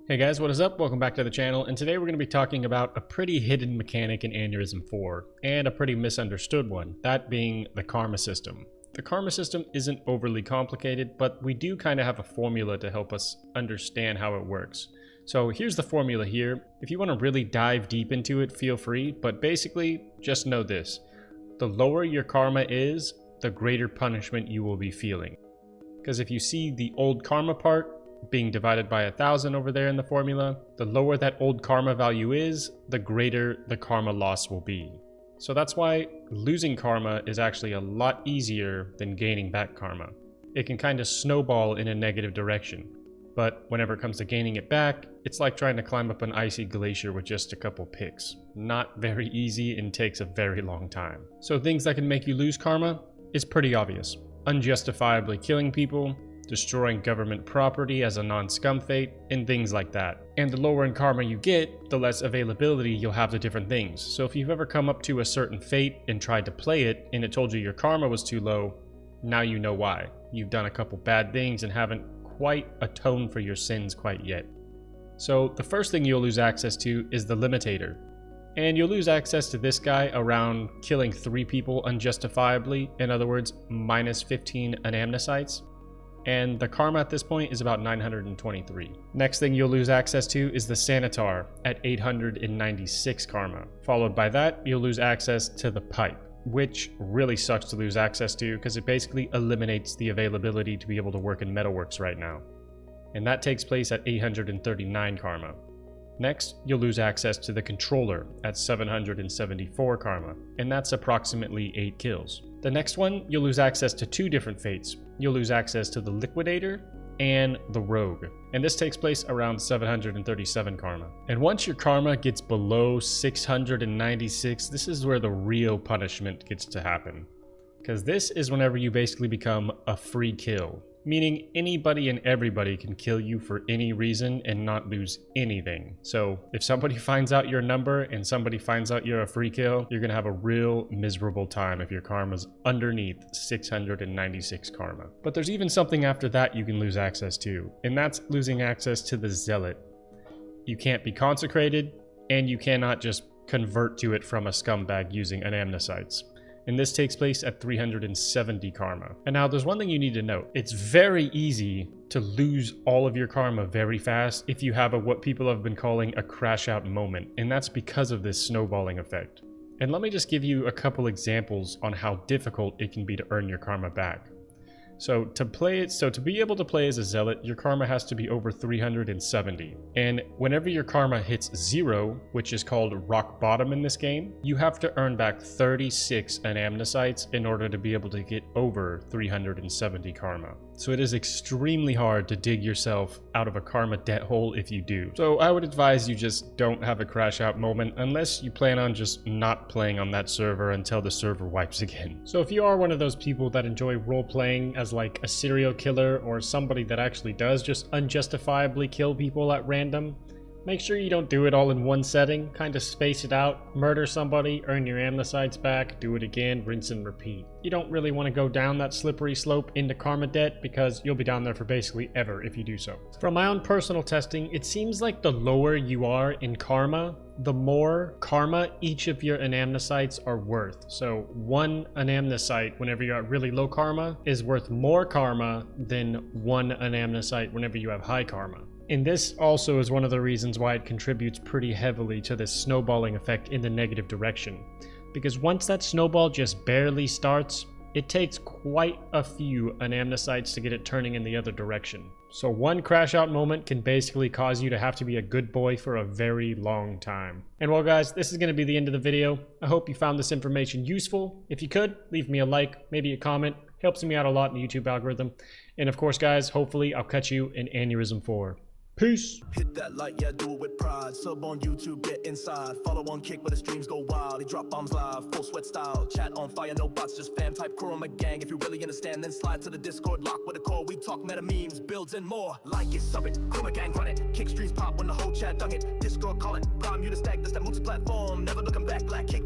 Hey guys, what is up? Welcome back to the channel, and today we're going to be talking about a pretty hidden mechanic in Aneurysm 4, and a pretty misunderstood one, that being the karma system. The karma system isn't overly complicated, but we do kind of have a formula to help us understand how it works. So here's the formula here. If you want to really dive deep into it, feel free, but basically, just know this. The lower your karma is, the greater punishment you will be feeling. Because if you see the old karma part, being divided by 1,000 over there in the formula, the lower that old karma value is, the greater the karma loss will be. So that's why losing karma is actually a lot easier than gaining back karma. It can kind of snowball in a negative direction, but whenever it comes to gaining it back, it's like trying to climb up an icy glacier with just a couple picks. Not very easy and takes a very long time. So things that can make you lose karma is pretty obvious. Unjustifiably killing people, destroying government property as a non-scum fate, and things like that. And the lower in karma you get, the less availability you'll have to different things. So if you've ever come up to a certain fate and tried to play it, and it told you your karma was too low, now you know why. You've done a couple bad things and haven't quite atoned for your sins quite yet. So the first thing you'll lose access to is the limitator. And you'll lose access to this guy around killing 3 people unjustifiably, in other words, minus 15 anamnesites. And the karma at this point is about 923. Next thing you'll lose access to is the Sanitar at 896 karma. Followed by that, you'll lose access to the Pipe, which really sucks to lose access to because it basically eliminates the availability to be able to work in Metalworks right now. And that takes place at 839 karma. Next, you'll lose access to the Controller at 774 karma, and that's approximately 8 kills. The next one, you'll lose access to 2 different fates. You'll lose access to the Liquidator and the Rogue, and this takes place around 737 karma. And once your karma gets below 696, this is where the real punishment gets to happen. Because this is whenever you basically become a free kill. Meaning anybody and everybody can kill you for any reason and not lose anything. So if somebody finds out your number and somebody finds out you're a free kill, you're gonna have a real miserable time if your karma's underneath 696 karma. But there's even something after that you can lose access to, and that's losing access to the Zealot. You can't be consecrated, and you cannot just convert to it from a scumbag using anamnesites. And this takes place at 370 karma. And now there's one thing you need to note. It's very easy to lose all of your karma very fast if you have what people have been calling a crash out moment. And that's because of this snowballing effect. And let me just give you a couple examples on how difficult it can be to earn your karma back. So to be able to play as a Zealot, your karma has to be over 370. And whenever your karma hits 0, which is called rock bottom in this game, you have to earn back 36 anamnesites in order to be able to get over 370 karma. So it is extremely hard to dig yourself out of a karma debt hole if you do. So I would advise you just don't have a crash out moment unless you plan on just not playing on that server until the server wipes again. So if you are one of those people that enjoy role playing as like a serial killer or somebody that actually does just unjustifiably kill people at random, make sure you don't do it all in one setting. Kind of space it out, murder somebody, earn your amnesites back, do it again, rinse and repeat. You don't really want to go down that slippery slope into karma debt because you'll be down there for basically ever if you do so. From my own personal testing, it seems like the lower you are in karma, the more karma each of your anamnesites are worth. So 1 anamnesite whenever you're at really low karma is worth more karma than 1 anamnesite whenever you have high karma. And this also is one of the reasons why it contributes pretty heavily to this snowballing effect in the negative direction. Because once that snowball just barely starts, it takes quite a few anamnesites to get it turning in the other direction. So 1 crash out moment can basically cause you to have to be a good boy for a very long time. And well guys, this is going to be the end of the video. I hope you found this information useful. If you could, leave me a like, maybe a comment. Helps me out a lot in the YouTube algorithm. And of course guys, hopefully I'll catch you in Aneurysm 4. Peace. Hit that like, yeah, do it with pride. Sub on YouTube, get inside. Follow on Kick where the streams go wild. He drop bombs live, full sweat style. Chat on fire, no bots, just fam type Chroma gang. If you really understand, then slide to the Discord. Lock with a core, we talk meta memes, builds and more. Like it, sub it, Chroma gang run it. Kick streams pop when the whole chat dung it. Discord call it, prime you to stack, that's that multi-platform. Never looking back, black kick.